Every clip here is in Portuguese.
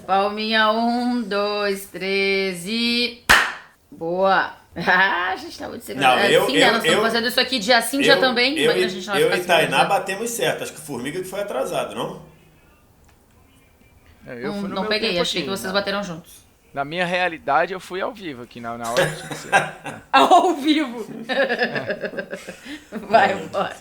Palminha, 1, 2, 3 e... Boa! Ah, a gente tá muito seguro. Não, Nós estamos fazendo isso aqui dia sim, dia também. eu, Imagina a e- gente não eu ficar e segurando Tainá já. batemos certo. Acho que o Formiga que foi atrasado, não? Eu fui no Não meu peguei, tempo achei que aqui. vocês bateram juntos. Na minha realidade, eu fui ao vivo aqui, na hora que tinha que ser. Ao vivo! Vai, bora.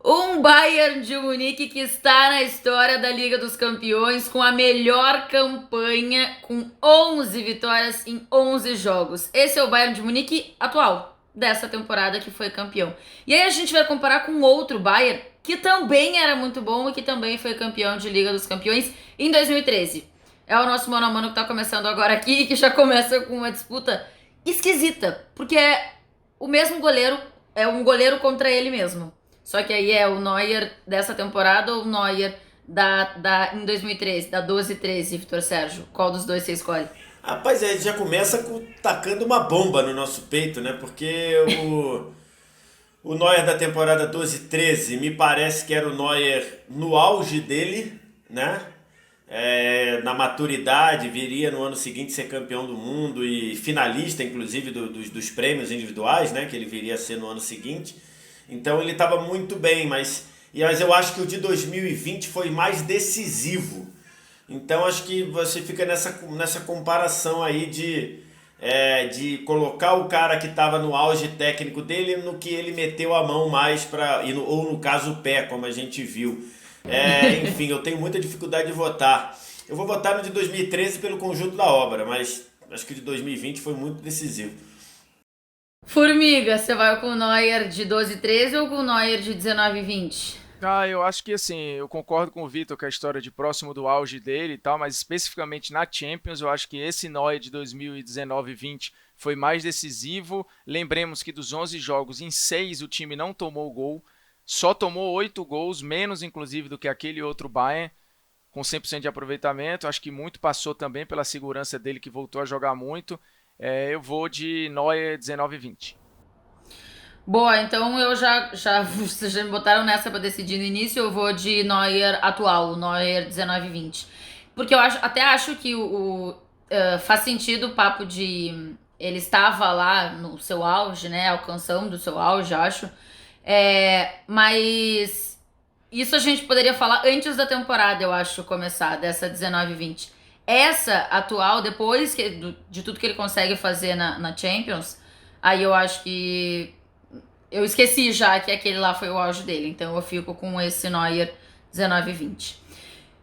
Um Bayern de Munique que está na história da Liga dos Campeões com a melhor campanha, com 11 vitórias em 11 jogos. Esse é o Bayern de Munique atual, dessa temporada que foi campeão. E aí a gente vai comparar com outro Bayern que também era muito bom e que também foi campeão de Liga dos Campeões em 2013. É o nosso mano a mano que tá começando agora aqui e que já começa com uma disputa esquisita, porque é o mesmo goleiro, é um goleiro contra ele mesmo. Só que aí é o Neuer dessa temporada ou o Neuer em 2013, da 12-13, Vitor Sérgio? Qual dos dois você escolhe? Rapaz, aí já começa tacando uma bomba no nosso peito, né? Porque o Neuer da temporada 12-13 me parece que era o Neuer no auge dele, né? Na maturidade, viria no ano seguinte ser campeão do mundo e finalista, inclusive, dos prêmios individuais, né? Que ele viria a ser no ano seguinte. Então ele estava muito bem, mas eu acho que o de 2020 foi mais decisivo. Então acho que você fica nessa comparação aí de colocar o cara que estava no auge técnico dele no que ele meteu a mão mais ou no caso o pé, como a gente viu. Enfim, eu tenho muita dificuldade de votar. Eu vou votar no de 2013 pelo conjunto da obra, mas acho que o de 2020 foi muito decisivo. Formiga, você vai com o Neuer de 12-13 ou com o Neuer de 19-20? Eu acho que assim, eu concordo com o Vitor que a história de próximo do auge dele e tal, mas especificamente na Champions, eu acho que esse Neuer de 2019-20 foi mais decisivo. Lembremos que dos 11 jogos, em 6 o time não tomou gol, só tomou 8 gols, menos inclusive do que aquele outro Bayern, com 100% de aproveitamento. Acho que muito passou também pela segurança dele, que voltou a jogar muito. Eu vou de Neuer 19-20. Boa, então vocês já me botaram nessa pra decidir no início, eu vou de Neuer atual, Neuer 19-20. Porque até acho que faz sentido o papo de ele estava lá no seu auge, né, alcançando o seu auge, acho. Mas isso a gente poderia falar antes da temporada, eu acho, começar, dessa 19-20. Essa atual, depois de tudo que ele consegue fazer na Champions, aí eu acho que eu esqueci já que aquele lá foi o auge dele, então eu fico com esse Neuer 19-20.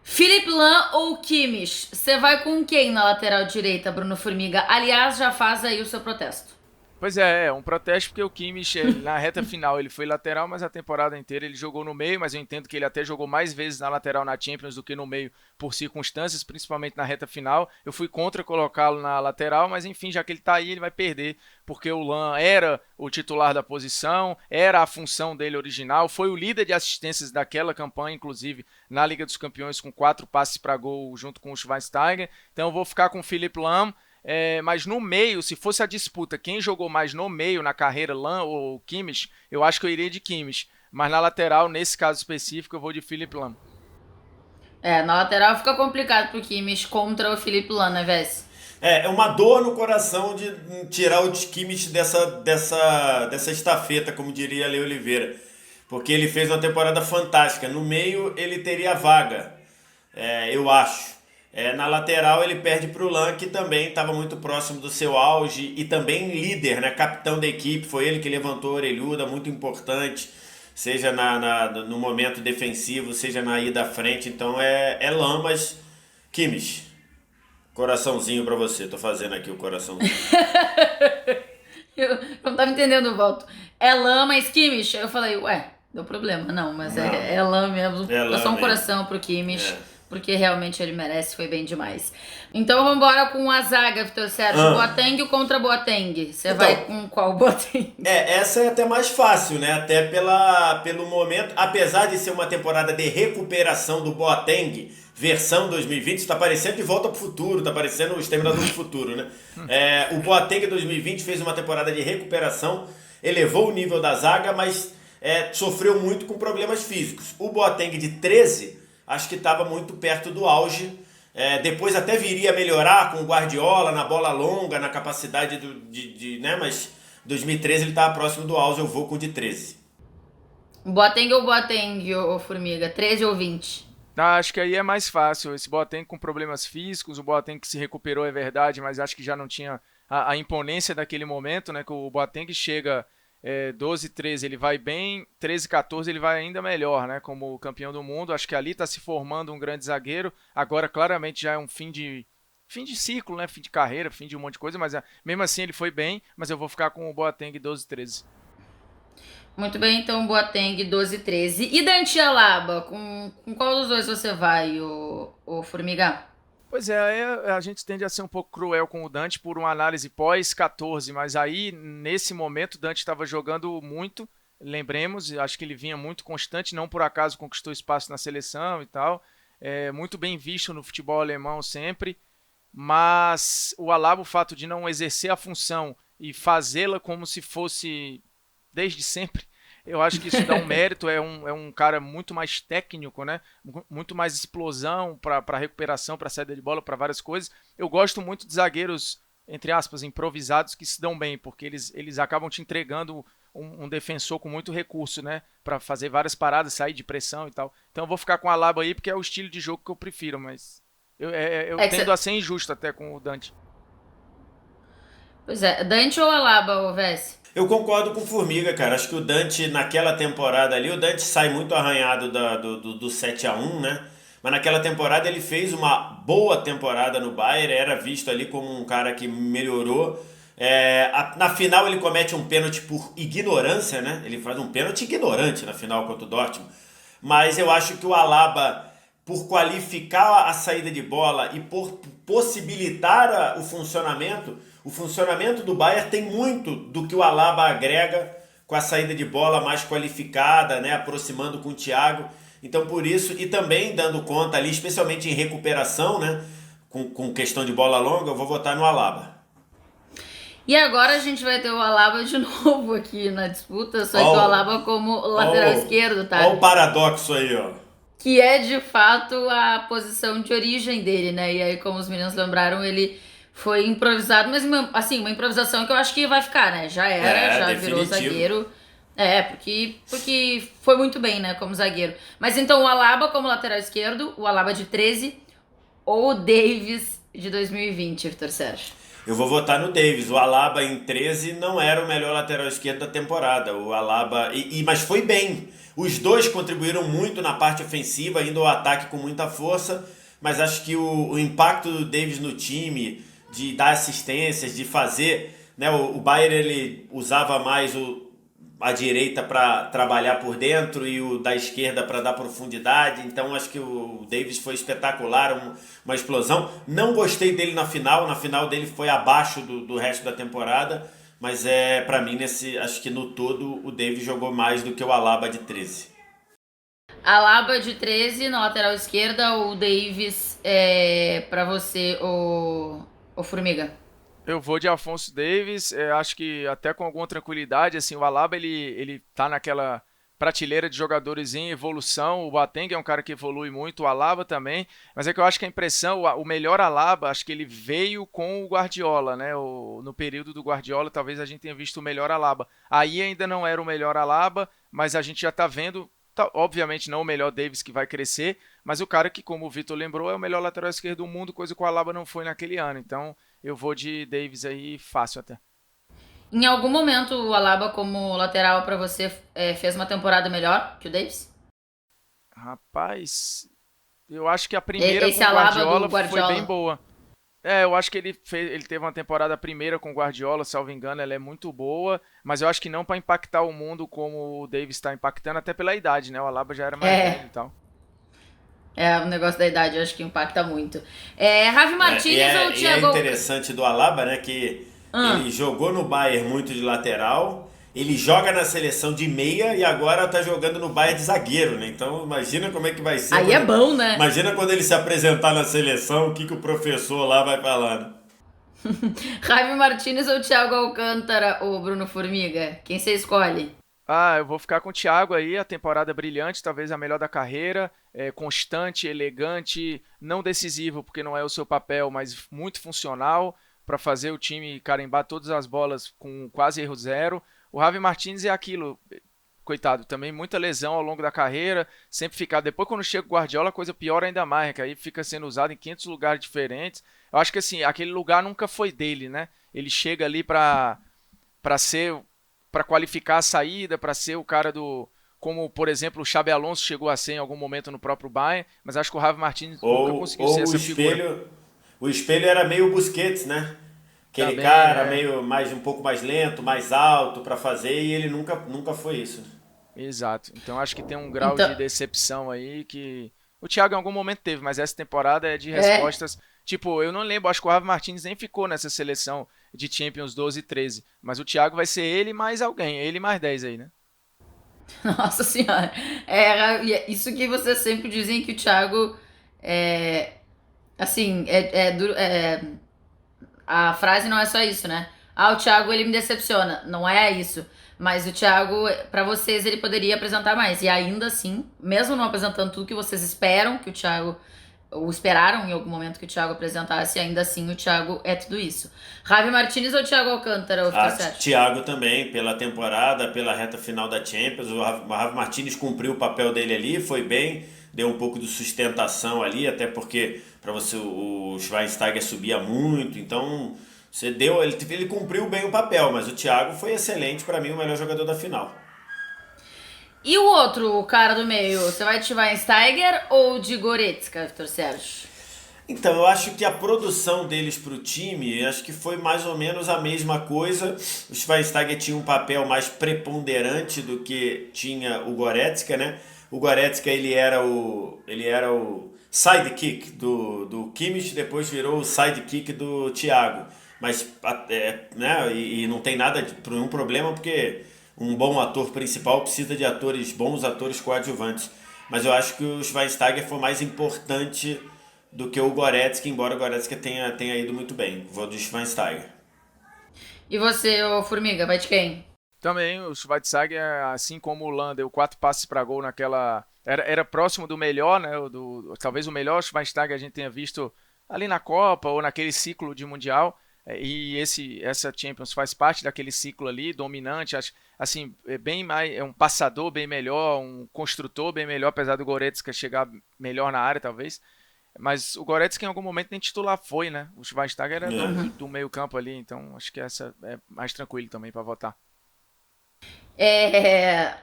Philipp Lahm ou Kimmich? Você vai com quem na lateral direita, Bruno Formiga? Aliás, já faz aí o seu protesto. Pois é um protesto porque o Kimmich, na reta final, ele foi lateral, mas a temporada inteira ele jogou no meio, mas eu entendo que ele até jogou mais vezes na lateral na Champions do que no meio por circunstâncias, principalmente na reta final. Eu fui contra colocá-lo na lateral, mas enfim, já que ele tá aí, ele vai perder, porque o Lahm era o titular da posição, era a função dele original, foi o líder de assistências daquela campanha, inclusive na Liga dos Campeões, com 4 passes para gol junto com o Schweinsteiger. Então eu vou ficar com o Philipp Lahm. Mas no meio, se fosse a disputa, quem jogou mais no meio na carreira, Lahm ou Kimmich, eu acho que eu iria de Kimmich. Mas na lateral, nesse caso específico, eu vou de Philipp Lahm. Na lateral fica complicado pro Kimmich contra o Philipp Lahm, né, Vess? É uma dor no coração de tirar o Kimmich dessa estafeta, como diria Leo Oliveira. Porque ele fez uma temporada fantástica. No meio, ele teria vaga, eu acho. Na lateral ele perde para o Lahm, que também estava muito próximo do seu auge e também líder, né? Capitão da equipe, foi ele que levantou a orelhuda, muito importante, seja no momento defensivo, seja na ida à frente. Então é Lahm, mas Kimmich, coraçãozinho para você, tô fazendo aqui o coraçãozinho. Eu não tava entendendo o voto. É Lahm, mas Kimmich? Eu falei, deu problema. Não, mas Não. é Lahm mesmo. É Lahm Só um mesmo. Coração pro Kimmich. Porque realmente ele merece, foi bem demais. Então vamos embora com a zaga, Vitor Sérgio. Boateng contra Boateng. Você vai com qual Boateng? Essa é até mais fácil, né? Até pelo momento, apesar de ser uma temporada de recuperação do Boateng, versão 2020, está parecendo De Volta pro Futuro, está parecendo o Exterminador do Futuro, né? O Boateng 2020 fez uma temporada de recuperação, elevou o nível da zaga, mas sofreu muito com problemas físicos. O Boateng de 13, acho que estava muito perto do auge. Depois até viria a melhorar com o Guardiola na bola longa, na capacidade né? Mas 2013 ele estava próximo do auge, eu vou com o de 13. Boateng ou Boateng, ô Formiga? 13 ou 20? Acho que aí é mais fácil. Esse Boateng com problemas físicos, o Boateng que se recuperou é verdade, mas acho que já não tinha a imponência daquele momento, né? Que o Boateng chega 12, 13 ele vai bem, 13, 14 ele vai ainda melhor, né? Como campeão do mundo. Acho que ali está se formando um grande zagueiro. Agora claramente já é um fim de ciclo, né? Fim de carreira, fim de um monte de coisa, mas mesmo assim ele foi bem, mas eu vou ficar com o Boateng 12, 13. Muito bem, então Boateng 12, 13. E Dante Alaba, com qual dos dois você vai, ô Formiga? Pois é, a gente tende a ser um pouco cruel com o Dante por uma análise pós-14, mas aí, nesse momento, o Dante estava jogando muito, lembremos, acho que ele vinha muito constante, não por acaso conquistou espaço na seleção e tal, muito bem visto no futebol alemão sempre, mas o Alaba, o fato de não exercer a função e fazê-la como se fosse desde sempre, eu acho que isso dá um mérito, é um cara muito mais técnico, né? Muito mais explosão para recuperação, para saída de bola, para várias coisas. Eu gosto muito de zagueiros, entre aspas, improvisados que se dão bem, porque eles acabam te entregando um defensor com muito recurso, né? Para fazer várias paradas, sair de pressão e tal. Então eu vou ficar com a Alaba aí, porque é o estilo de jogo que eu prefiro, mas eu tendo a ser injusto até com o Dante. Pois é, Dante ou Alaba, ô Vessi? Eu concordo com o Formiga, cara. Acho que o Dante, naquela temporada ali, o Dante sai muito arranhado do 7-1, né? Mas naquela temporada ele fez uma boa temporada no Bayern, era visto ali como um cara que melhorou. Na final ele comete um pênalti por ignorância, né? Ele faz um pênalti ignorante na final contra o Dortmund. Mas eu acho que o Alaba, por qualificar a saída de bola e por possibilitar o funcionamento do Bayern tem muito do que o Alaba agrega com a saída de bola mais qualificada, né, aproximando com o Thiago. Então por isso, e também dando conta ali, especialmente em recuperação, né, com questão de bola longa, eu vou votar no Alaba. E agora a gente vai ter o Alaba de novo aqui na disputa, só que o Alaba como lateral esquerdo, tá? Olha o paradoxo aí, ó. Que é de fato a posição de origem dele, né? E aí, como os meninos lembraram, ele foi improvisado, mas assim, uma improvisação que eu acho que vai ficar, né? Já era, já definitivo. virou zagueiro. Porque foi muito bem, né, como zagueiro. Mas então o Alaba como lateral esquerdo, o Alaba de 13 ou o Davis de 2020, Vitor Sérgio? Eu vou votar no Davis. O Alaba em 13 não era o melhor lateral esquerdo da temporada. O Alaba, mas foi bem. Os dois contribuíram muito na parte ofensiva, indo ao ataque com muita força, mas acho que o impacto do Davis no time, de dar assistências, de fazer, né, o Bayern ele usava mais a direita para trabalhar por dentro e o da esquerda para dar profundidade, então acho que o Davis foi espetacular, uma explosão. Não gostei dele na final dele foi abaixo do resto da temporada, mas para mim, acho que no todo o Davis jogou mais do que o Alaba de 13. Alaba de 13 na lateral esquerda ou o Davis para você, o Formiga? Eu vou de Alphonso Davies, acho que até com alguma tranquilidade, assim, o Alaba ele tá naquela prateleira de jogadores em evolução, o Boateng é um cara que evolui muito, o Alaba também, mas é que eu acho que a impressão, o melhor Alaba, acho que ele veio com o Guardiola, né, no período do Guardiola, talvez a gente tenha visto o melhor Alaba, aí ainda não era o melhor Alaba, mas a gente já tá vendo, obviamente não o melhor Davies que vai crescer, mas o cara que, como o Vitor lembrou, é o melhor lateral esquerdo do mundo, coisa que o Alaba não foi naquele ano, então eu vou de Davies aí fácil até. Em algum momento o Alaba como lateral pra você fez uma temporada melhor que o Davis? Rapaz, eu acho que a primeira Esse com o Alaba Guardiola do Guardiola foi bem boa. Eu acho que ele teve uma temporada primeira com o Guardiola, salvo engano, ela é muito boa, mas eu acho que não para impactar o mundo como o Davis está impactando, até pela idade, né? O Alaba já era mais velho e tal. O negócio da idade eu acho que impacta muito. Javi Martínez ou Thiago? É interessante do Alaba, né, que ele jogou no Bayern muito de lateral, ele joga na seleção de meia e agora tá jogando no Bayern de zagueiro, né? Então imagina como é que vai ser. Aí é bom, né? Imagina quando ele se apresentar na seleção, o que o professor lá vai falar, né? Javi Martínez ou Thiago Alcântara ou Bruno Formiga? Quem você escolhe? Eu vou ficar com o Thiago aí, a temporada brilhante, talvez a melhor da carreira, constante, elegante, não decisivo porque não é o seu papel, mas muito funcional para fazer o time carimbar todas as bolas com quase erro zero. O Javi Martínez é aquilo, coitado, também muita lesão ao longo da carreira, sempre ficar. Depois, quando chega o Guardiola, a coisa piora ainda mais, né? Que aí fica sendo usado em 500 lugares diferentes. Eu acho que assim, aquele lugar nunca foi dele, né? Ele chega ali para ser, para qualificar a saída, para ser o cara do, como por exemplo o Xabi Alonso chegou a ser em algum momento no próprio Bayern, mas acho que o Javi Martínez nunca conseguiu ser Ou essa figura. o espelho era meio o Busquets, né? Aquele Também, cara meio mais um pouco mais lento, mais alto para fazer e ele nunca foi isso. exato. Então acho que tem um grau Então, de decepção aí que o Thiago em algum momento teve, mas essa temporada é de é. respostas. Tipo, eu não lembro, acho que o Javi Martínez nem ficou nessa seleção de Champions 12 e 13, mas o Thiago vai ser ele mais alguém, ele mais 10 aí, né? Nossa senhora. É isso que vocês sempre dizem que o Thiago é. Assim, a frase não é só isso, né? Ah, o Thiago ele me decepciona. Não é isso. Mas o Thiago, pra vocês, ele poderia apresentar mais. E ainda assim, mesmo não apresentando tudo que vocês esperam que o Thiago, ou esperaram em algum momento que o Thiago apresentasse, ainda assim o Thiago é tudo isso. Javi Martinez ou Thiago Alcântara, ou Vitor Sérgio? Thiago também, pela temporada, pela reta final da Champions, o Rafa Martínez cumpriu o papel dele ali, foi bem, deu um pouco de sustentação ali, até porque para você o Schweinsteiger subia muito, então você deu, ele cumpriu bem o papel, mas o Thiago foi excelente, para mim o melhor jogador da final. E o outro, o cara do meio, você vai de Schweinsteiger ou de Goretzka, Vitor Sérgio? Então, eu acho que a produção deles para o time, acho que foi mais ou menos a mesma coisa. O Schweinsteiger tinha um papel mais preponderante do que tinha o Goretzka, né? O Goretzka, ele era o sidekick do Kimmich, depois virou o sidekick do Thiago. Mas, né, e não tem nada de nenhum problema, porque um bom ator principal precisa de bons atores coadjuvantes. Mas eu acho que o Schweinsteiger foi mais importante do que o Goretzka, embora o Goretzka tenha ido muito bem. Vou do Schweinsteiger. E você, ô Formiga, vai de quem? Também o Schweinsteiger, assim como o Lan, deu 4 passes para gol naquela. Era próximo do melhor, né? Talvez o melhor Schweinsteiger a gente tenha visto ali na Copa ou naquele ciclo de Mundial. E essa Champions faz parte daquele ciclo ali, dominante. Assim, bem mais, é um passador bem melhor, um construtor bem melhor, apesar do Goretzka chegar melhor na área, talvez. Mas o Goretzka em algum momento nem titular foi, né? O Schweinsteiger era do meio campo ali, então acho que essa é mais tranquilo também para votar. É...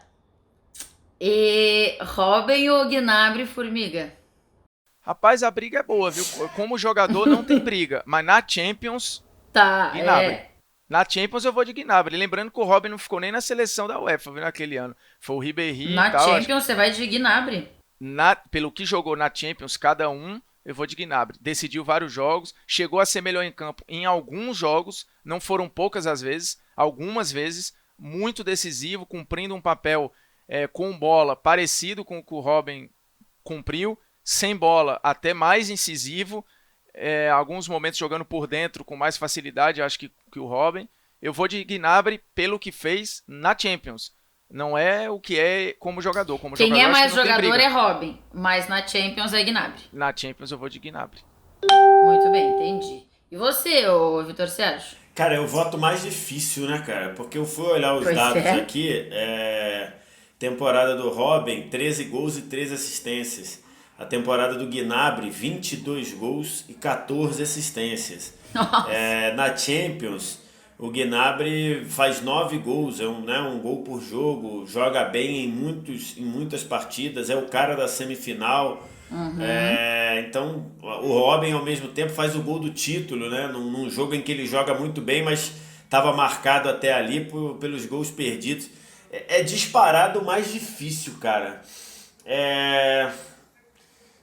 E Robin ou Gnabry, Formiga? Rapaz, a briga é boa, viu? Como jogador não tem briga, mas na Champions, Tá, Gnabry. Na Champions eu vou de Gnabry. Lembrando que o Robin não ficou nem na seleção da UEFA, viu, naquele ano. Foi o Ribéry e Na tal. Champions você vai de Gnabry. Pelo que jogou na Champions, cada um, eu vou de Gnabry. Decidiu vários jogos, chegou a ser melhor em campo em alguns jogos, não foram poucas as vezes, algumas vezes, muito decisivo, cumprindo um papel com bola parecido com o que o Robin cumpriu, sem bola até mais incisivo, alguns momentos jogando por dentro com mais facilidade, acho que o Robin. Eu vou de Gnabry pelo que fez na Champions. Não é o que é como jogador. Como Quem jogador, é acho que mais não tem jogador briga. é Robin, mas na Champions é Gnabry. Na Champions eu vou de Gnabry. Muito bem, entendi. E você, ô Vitor Sérgio? Cara, é o voto mais difícil, né, cara? Porque eu fui olhar os Pois dados é. aqui. Temporada do Robin, 13 gols e 13 assistências. A temporada do Gnabry, 22 gols e 14 assistências. Nossa. Na Champions, o Gnabry faz 9 gols, um gol por jogo, joga bem em muitas partidas, é o cara da semifinal. Então, o Robin, ao mesmo tempo, faz o gol do título, né? Num jogo em que ele joga muito bem, mas estava marcado até ali pelos gols perdidos. É disparado o mais difícil, cara.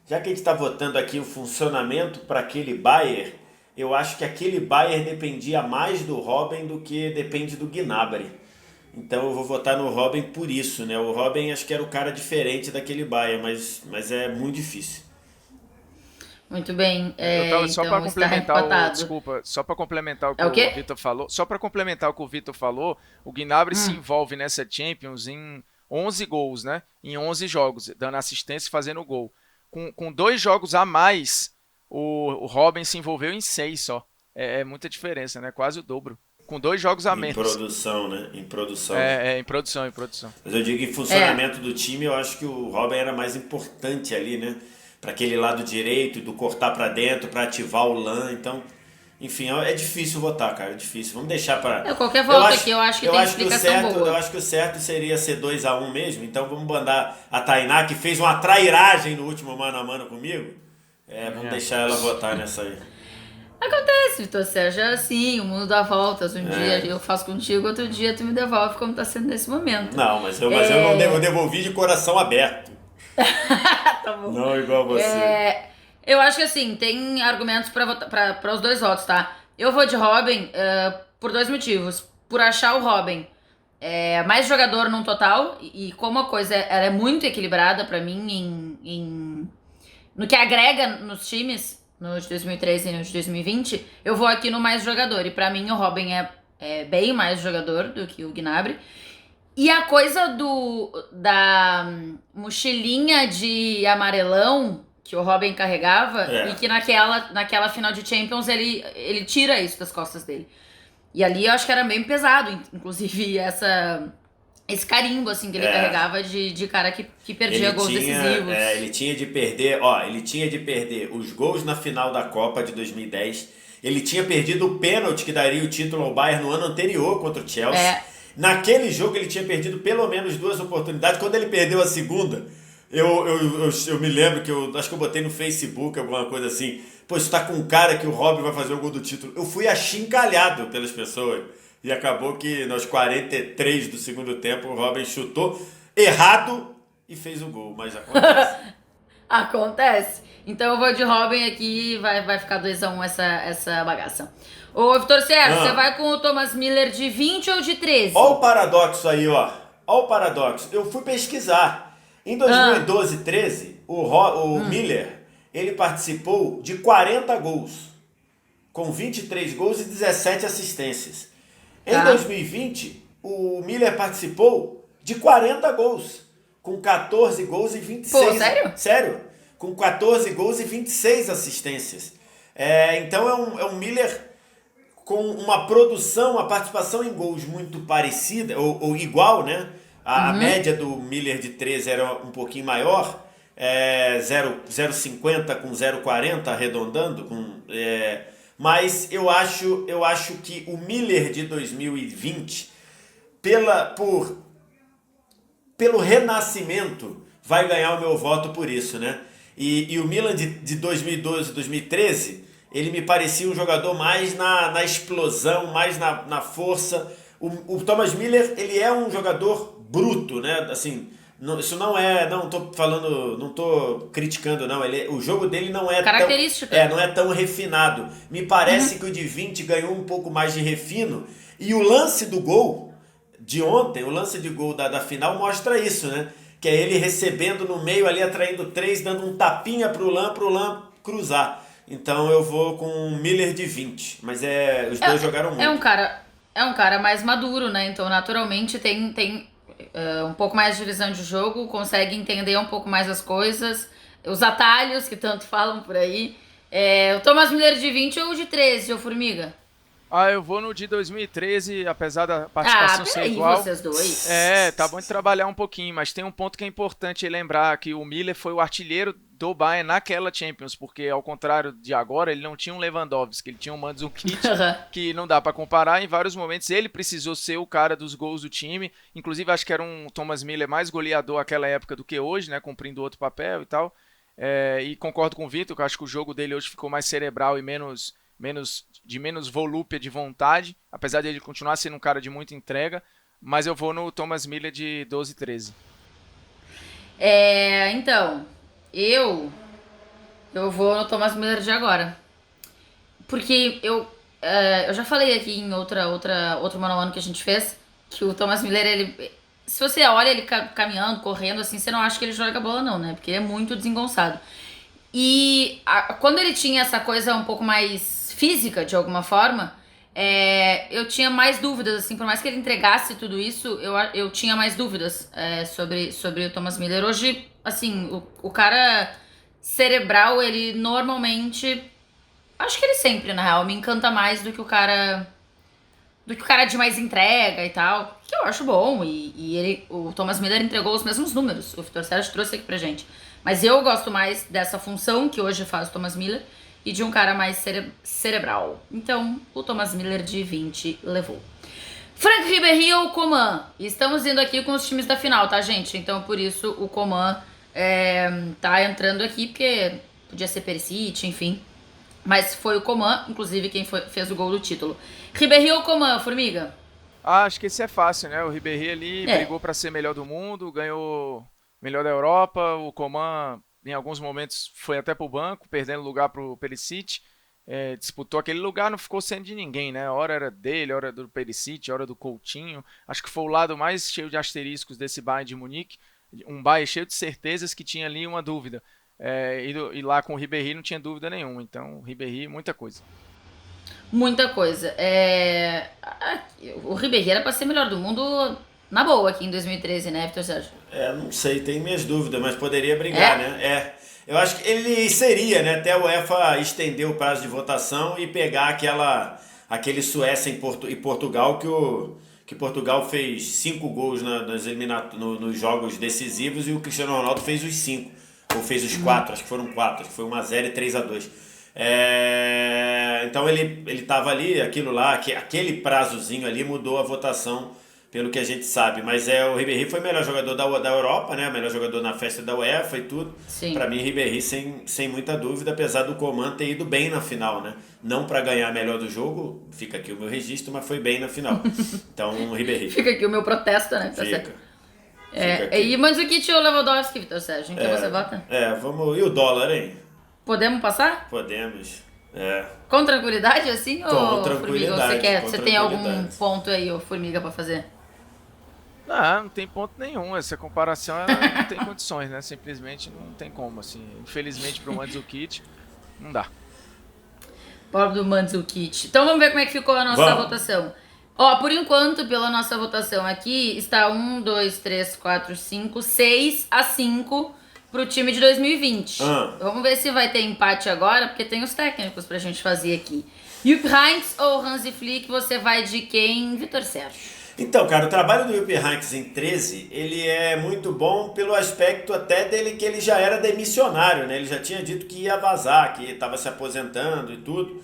Já que a gente está votando aqui o funcionamento para aquele Bayern, eu acho que aquele Bayern dependia mais do Robin do que depende do Gnabry. Então eu vou votar no Robin por isso, né? O Robin acho que era o cara diferente daquele Bayern, mas é muito difícil. Muito bem. Eu tava só para Então está complementar empatado. desculpa, só para complementar o que É o o quê? Vitor falou, só para complementar o que o Vitor falou, o Gnabry se Hum. envolve nessa Champions em 11 gols, né? Em 11 jogos, dando assistência e fazendo gol. Com 2 jogos a mais, o Robin se envolveu em 6 só. É muita diferença, né? Quase o dobro. Com 2 jogos a Em menos. produção, né? Em produção. É em produção, em produção. Mas eu digo em É. funcionamento do time, eu acho que o Robin era mais importante ali, né? Para aquele lado direito, do cortar para dentro, para ativar o LAN. Então, enfim, é difícil votar, cara, é difícil. Vamos deixar para. Qualquer volta aqui eu acho que tem explicação Eu boa. acho que o certo seria ser 2-1 mesmo. Então vamos mandar a Tainá, que fez uma trairagem no último mano a mano comigo. Vamos É. deixar ela votar nessa aí. Acontece, Vitor Sérgio, é assim, o mundo dá voltas. Um É. dia eu faço contigo, outro dia tu me devolve, como tá sendo nesse momento. Não, mas eu não eu devolvi de coração aberto. Tá bom. Não igual você. Eu acho que assim, tem argumentos para os dois votos, tá? Eu vou de Robin por dois motivos. Por achar o Robin mais jogador num total, e como a coisa ela é muito equilibrada pra mim no que agrega nos times, no de 2013 e no de 2020, eu vou aqui no mais jogador. E pra mim o Robin é bem mais jogador do que o Gnabry. E a coisa da mochilinha de amarelão que o Robin carregava e que naquela final de Champions ele tira isso das costas dele. E ali eu acho que era bem pesado, inclusive esse carimbo assim que ele carregava de cara que perdia gols decisivos. Ele tinha de perder os gols na final da Copa de 2010. Ele tinha perdido o pênalti que daria o título ao Bayern no ano anterior contra o Chelsea. Naquele jogo ele tinha perdido pelo menos 2 oportunidades. Quando ele perdeu a segunda, eu me lembro que acho que eu botei no Facebook alguma coisa assim. Pô, isso tá com um cara que o Robin vai fazer o gol do título. Eu fui achincalhado pelas pessoas. E acabou que nos 43 do segundo tempo o Robin chutou errado e fez o gol. Mas acontece. Acontece. Então eu vou de Robin aqui e vai ficar 2-1 essa bagaça. Ô, Vitor Sérgio, você vai com o Thomas Miller de 20 ou de 13? Ó o paradoxo aí, ó. Ó o paradoxo. Eu fui pesquisar. Em 2012 13, o Miller, ele participou de 40 gols. Com 23 gols e 17 assistências. Em 2020, o Miller participou de 40 gols. Com 14 gols e 26... Pô, sério? Sério. Com 14 gols e 26 assistências. Então é um Miller com uma produção, uma participação em gols muito parecida, ou igual, né? A média do Miller de 13 era um pouquinho maior, 0,50 com 0,40 arredondando, mas eu acho que o Miller de 2020, pelo renascimento, vai ganhar o meu voto por isso, né? E o Milan de 2012, 2013, ele me parecia um jogador mais na explosão, mais na força. O Thomas Miller, ele é um jogador bruto, né? Assim, isso não tô falando, não tô criticando, não. O jogo dele não é característica. não é tão refinado. Me parece que o de 20 ganhou um pouco mais de refino. E o lance do gol de ontem, o lance de gol da final mostra isso, né? Que é ele recebendo no meio ali, atraindo 3, dando um tapinha pro Lan cruzar. Então eu vou com o Miller de 20. Mas os dois jogaram muito. É um cara mais maduro, né? Então naturalmente tem um pouco mais de visão de jogo, consegue entender um pouco mais as coisas, os atalhos que tanto falam por aí. O Thomas Miller de 20 ou de 13, ô Formiga? Eu vou no de 2013, apesar da participação ser peraí, igual. vocês dois. Tá bom de trabalhar um pouquinho, mas tem um ponto que é importante lembrar, que o Miller foi o artilheiro do Bayern naquela Champions, porque ao contrário de agora, ele não tinha um Lewandowski, ele tinha um Mandzukic, que não dá pra comparar. Em vários momentos ele precisou ser o cara dos gols do time, inclusive acho que era um Thomas Miller mais goleador naquela época do que hoje, né, cumprindo outro papel e tal. E concordo com o Vitor, que eu acho que o jogo dele hoje ficou mais cerebral e menos volúpia de vontade, apesar de ele continuar sendo um cara de muita entrega, mas eu vou no Thomas Miller de 12 13. Então, eu vou no Thomas Miller de agora. Porque eu já falei aqui em outro mano a mano que a gente fez, que o Thomas Miller, se você olha ele caminhando, correndo, assim, você não acha que ele joga bola não, né? Porque ele é muito desengonçado. E quando ele tinha essa coisa um pouco mais física, de alguma forma, eu tinha mais dúvidas, assim, por mais que ele entregasse tudo isso, eu tinha mais dúvidas sobre o Thomas Miller. Hoje, assim, o cara cerebral, ele normalmente, acho que ele sempre, na real, me encanta mais do que o cara de mais entrega e tal, que eu acho bom, o Thomas Miller entregou os mesmos números, o Vitor Sérgio trouxe aqui pra gente. Mas eu gosto mais dessa função que hoje faz o Thomas Miller e de um cara mais cerebral. Então, o Thomas Miller de 20 levou. Franck Ribéry ou Coman? Estamos indo aqui com os times da final, tá, gente? Então, por isso, o Coman tá entrando aqui, porque podia ser Perisic, enfim. Mas foi o Coman, inclusive, quem fez o gol do título. Ribéry ou Coman, Formiga? Acho que esse é fácil, né? O Ribéry ali brigou para ser melhor do mundo, ganhou melhor da Europa. O Coman, em alguns momentos, foi até pro banco, perdendo lugar pro Perisic. Disputou aquele lugar, não ficou sendo de ninguém, né? Hora era dele, hora do Perisic, hora do Coutinho. Acho que foi o lado mais cheio de asteriscos desse Bayern de Munique. Um Bayern cheio de certezas que tinha ali uma dúvida. E lá com o Ribéry não tinha dúvida nenhuma. Então, o Ribéry, muita coisa. Muita coisa. O Ribéry era pra ser melhor do mundo na boa aqui em 2013, né, Vitor Sérgio? Não sei, tenho minhas dúvidas, mas poderia brigar, né? Eu acho que ele seria, né? Até a UEFA estender o prazo de votação e pegar aquele Suécia e Portugal que Portugal fez 5 gols nos jogos decisivos e o Cristiano Ronaldo fez os 5. Ou fez os 4, acho que foram 4, acho que foi 1-0 e 3-2. Então ele tava ali, aquilo lá, aquele prazozinho ali mudou a votação, pelo que a gente sabe. Mas o Ribéry foi o melhor jogador da Europa, né? O melhor jogador na festa da UEFA e tudo. Sim. Pra mim, Ribéry sem muita dúvida, apesar do Coman ter ido bem na final, né? Não pra ganhar melhor do jogo, fica aqui o meu registro, mas foi bem na final. Então, Ribéry. Fica aqui o meu protesto, né? Fica. E Mandzukic ou Lewandowski, Vitor Sérgio? Em quem você vota? Vamos. E o dólar, hein? Podemos passar? Podemos. Com tranquilidade, assim? Com tranquilidade. Formiga, você tem algum ponto aí, ô Formiga, pra fazer? Não tem ponto nenhum. Essa comparação não tem condições, né? Simplesmente não tem como, assim. Infelizmente pro Mandzukic, não dá. Pobre do Mandzukic. Então vamos ver como é que ficou a nossa votação. Ó, por enquanto, pela nossa votação aqui, está 1, 2, 3, 4, 5, 6-5 pro time de 2020. Vamos ver se vai ter empate agora, porque tem os técnicos pra gente fazer aqui. Jupp Heynckes ou Hansi Flick, você vai de quem, Vitor Sérgio? Então, cara, o trabalho do Jupp Heynckes em 13, ele é muito bom pelo aspecto até dele que ele já era demissionário, né? Ele já tinha dito que ia vazar, que estava se aposentando e tudo.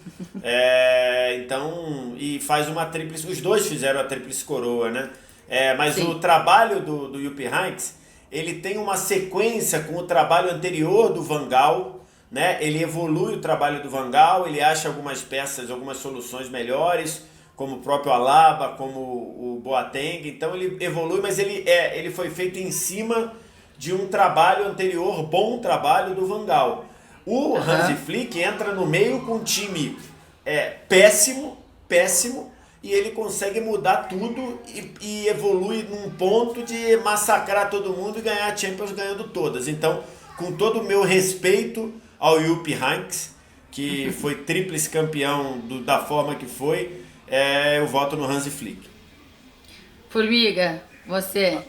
Então, e faz uma tríplice, os dois fizeram a tríplice coroa, né? Mas Sim. O trabalho do Jupp Heynckes, ele tem uma sequência com o trabalho anterior do Van Gaal, né? Ele evolui o trabalho do Van Gaal, ele acha algumas peças, algumas soluções melhores, como o próprio Alaba, como o Boateng. Então ele evolui, mas ele foi feito em cima de um trabalho anterior, bom trabalho do Van Gaal. O Hansi Flick entra no meio com um time péssimo, e ele consegue mudar tudo e evolui num ponto de massacrar todo mundo e ganhar a Champions ganhando todas. Então, com todo o meu respeito ao Jupp Heynckes, que foi tríplice campeão da forma que foi, eu voto no Hansi Flick. Formiga, você?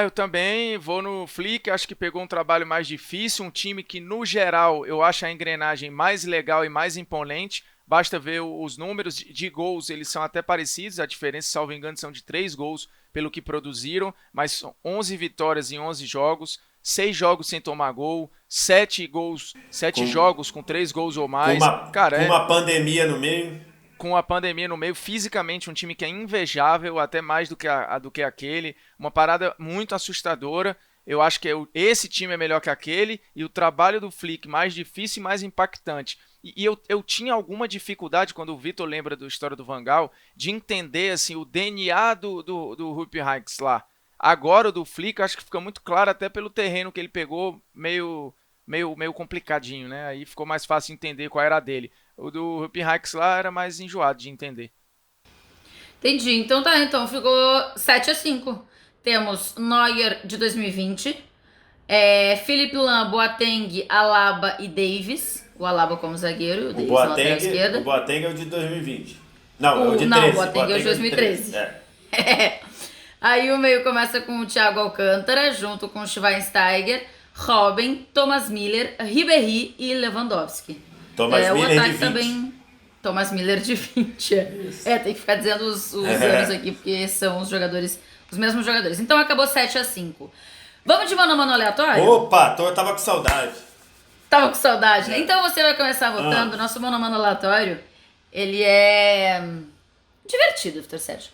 Eu também vou no Flick, acho que pegou um trabalho mais difícil, um time que no geral eu acho a engrenagem mais legal e mais imponente. Basta ver os números de gols, eles são até parecidos, a diferença, salvo engano, são de 3 gols pelo que produziram, mas são 11 vitórias em 11 jogos, 6 jogos sem tomar gol, 7 jogos com 3 gols ou mais. Com uma pandemia no meio. Com a pandemia no meio, fisicamente um time que é invejável, até mais do que aquele, uma parada muito assustadora. Eu acho que esse time é melhor que aquele, e o trabalho do Flick mais difícil e mais impactante. E eu tinha alguma dificuldade, quando o Vitor lembra da história do Van Gaal, de entender assim, o DNA do Jupp Heynckes lá. Agora o do Flick, eu acho que fica muito claro, até pelo terreno que ele pegou, meio complicadinho, né? Aí ficou mais fácil entender qual era a dele. O do Jupp Heynckes lá era mais enjoado de entender. Entendi. Então ficou 7-5. Temos Neuer de 2020, Philipp Lahm, Boateng, Alaba e Davis. O Alaba como zagueiro, o Davis na lateral esquerda. O Boateng é o de 2020. Não, é o de 13. Não, o Boateng é o de 2013. Aí o meio começa com o Thiago Alcântara, junto com o Schweinsteiger, Robben, Thomas Miller, Ribéry e Lewandowski. Thomas Miller o ataque de 20. também... Thomas Miller de 20. Tem que ficar dizendo os anos aqui, porque são os mesmos jogadores. Então acabou 7-5. Vamos de mano a mano aleatório? Opa, eu tava com saudade. Tava com saudade, né? Então você vai começar votando. Nosso mano a mano aleatório, ele é divertido, Vitor Sérgio.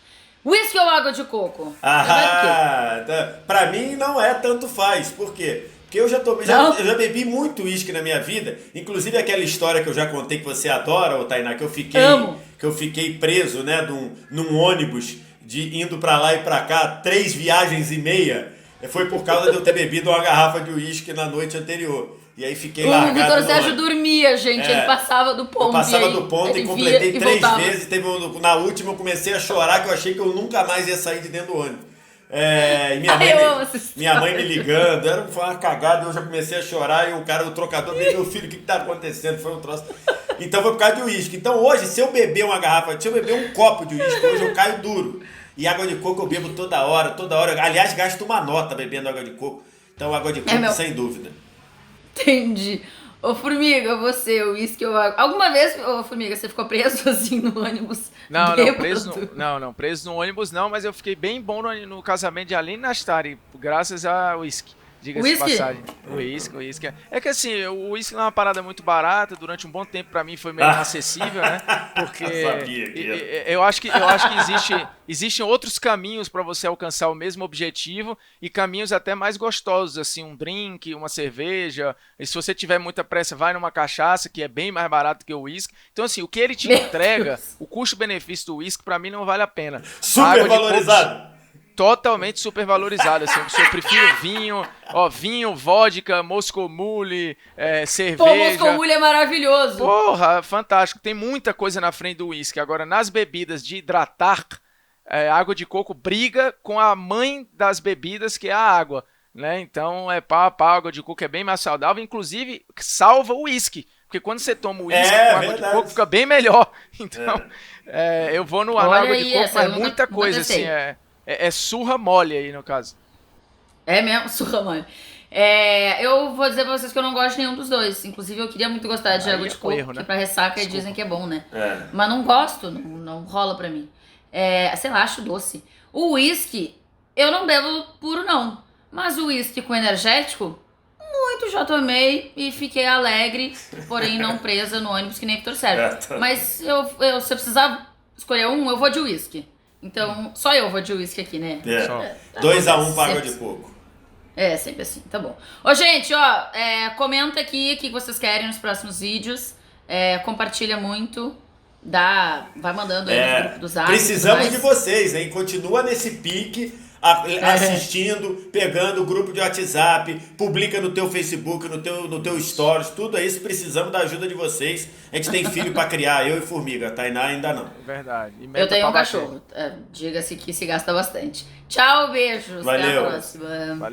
Whisky ou água de coco? Pra mim não é tanto faz. Por quê? Porque eu já bebi muito uísque na minha vida. Inclusive aquela história que eu já contei que você adora, Tainá, que eu fiquei preso, né, num ônibus indo pra lá e pra cá, 3 viagens e meia. Foi por causa de eu ter bebido uma garrafa de uísque na noite anterior. E aí fiquei largado. O Vitor Sérgio dormia, gente. Ele passava do ponto. Eu passava do ponto e completei 3 vezes. Na última eu comecei a chorar, que eu achei que eu nunca mais ia sair de dentro do ônibus. E minha mãe me ligando, foi uma cagada, eu já comecei a chorar e o trocador veio, meu filho, o que tá acontecendo? Foi um troço. Então foi por causa de uísque. Então hoje, se eu beber um copo de uísque, hoje eu caio duro. E água de coco eu bebo toda hora. Aliás, gasto uma nota bebendo água de coco. Então água de coco, sem dúvida. Entendi. Ô, Formiga, você, o uísque ou água... Alguma vez, Formiga, você ficou preso assim no ônibus? Preso no ônibus não, mas eu fiquei bem bom no casamento de Aline Nastari, graças ao uísque. Diga-se de passagem. O uísque. É que assim, o uísque não é uma parada muito barata, durante um bom tempo pra mim foi meio inacessível, né? Porque eu acho que existem outros caminhos pra você alcançar o mesmo objetivo e caminhos até mais gostosos, assim, um drink, uma cerveja. E se você tiver muita pressa, vai numa cachaça, que é bem mais barato que o uísque. Então assim, o que ele te entrega, o custo-benefício do uísque pra mim não vale a pena. Super valorizado. Totalmente supervalorizado, assim, eu prefiro vinho, vodka, Moscow Mule, cerveja. Pô, Moscow Mule é maravilhoso. Porra, fantástico, tem muita coisa na frente do uísque. Agora, nas bebidas de hidratar, água de coco briga com a mãe das bebidas, que é a água, né? Então, água de coco é bem mais saudável, inclusive salva o uísque. Porque quando você toma o uísque com água de coco, fica bem melhor. Então, eu vou no água de coco, mas muita coisa, assim, É surra mole aí, no caso. É mesmo? Surra mole. Eu vou dizer pra vocês que eu não gosto de nenhum dos dois. Inclusive, eu queria muito gostar de água de coco, erro, né? que pra ressaca dizem que é bom, né? Mas não gosto, não rola pra mim. Sei lá, acho doce. O uísque, eu não bebo puro, não. Mas o uísque com energético, muito já tomei e fiquei alegre, porém não presa no ônibus que nem Vitor Sérgio. Mas se eu precisar escolher um, eu vou de uísque. Então, só eu vou de uísque aqui, né? 2-1 pra água de coco. Sempre assim, tá bom. Ô, gente, comenta aqui o que vocês querem nos próximos vídeos. Compartilha muito. Vai mandando aí no grupo do Zap. Precisamos de vocês, hein? Continua nesse pique, assistindo, pegando o grupo de WhatsApp, publica no teu Facebook, no teu Stories, tudo isso. Precisamos da ajuda de vocês. A gente tem filho pra criar, eu e Formiga. Tainá ainda não. Verdade. Eu tenho um cachorro. Diga-se que se gasta bastante. Tchau, beijos. Valeu. Até a próxima.